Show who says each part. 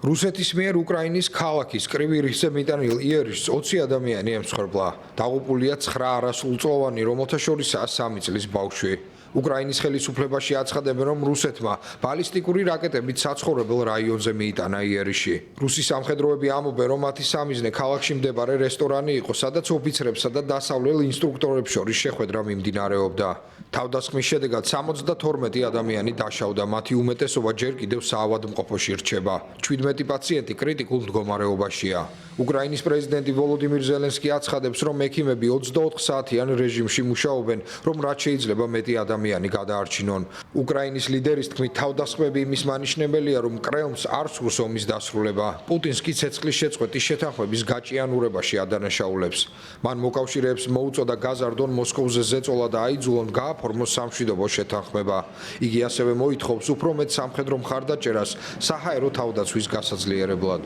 Speaker 1: რუსეთის მიერ უკრაინის ქალაქის კრივი რიხზე მიტანილ იერიშს 20 ადამიანი ემსხვერპლა. დაღუპულია 9 არასრულწლოვანი, რომელთა შორისაა 3 წლის ბავშვი. უკრაინის ხელისუფლებაში აცხადებენ, რომ რუსეთმა ბალისტიკური რაკეტებით საცხოვრებელ რაიონზე მიიტანა იერიში. რუსი სამხედროები ამბობენ, რომ მათი სამიზნე ქალაქში მდებარე რესტორანი იყო, სადაც ოფიცრებსა და დასავლელ ინსტრუქტორებს შორის შეხვედრა მიმდინარეობდა. თავდასხმის შედეგად 72 ადამიანი დაშავდა, მათი უმეტესობა ჯერ კიდევ საავადმყოფოში რჩება. 17 პაციენტი კრიტიკულ მდგომარეობაშია. უკრაინის პრეზიდენტი ვოლოდიმირ ზელენსკი აცხადებს, რომ ექიმები 24 საათიან რეჟიმში მუშაობენ, რომ რაც შეიძლება მეტი ადამიანი გადაარჩინონ. უკრაინის ლიდერის თქმით, თავდასხმები იმის მანიშნებელია, რომ კრემლს არ სურს ომის დასრულება. პუტინს კი ცეცხლის შეწყვეტის შეთანხმების გაჭიანურებაში ადანაშაულებს. მან მოკავშირეებს მოუწოდა გაზარდონ მოსკოვზე ზეწოლა და აიძულონ გააფორმოს სამშვიდობო შეთანხმება. იგი ასევე მოითხოვს უფრო მეტ სამხედრო მხარდაჭერას საჰაერო თავდაცვის გასაძლიერებლად.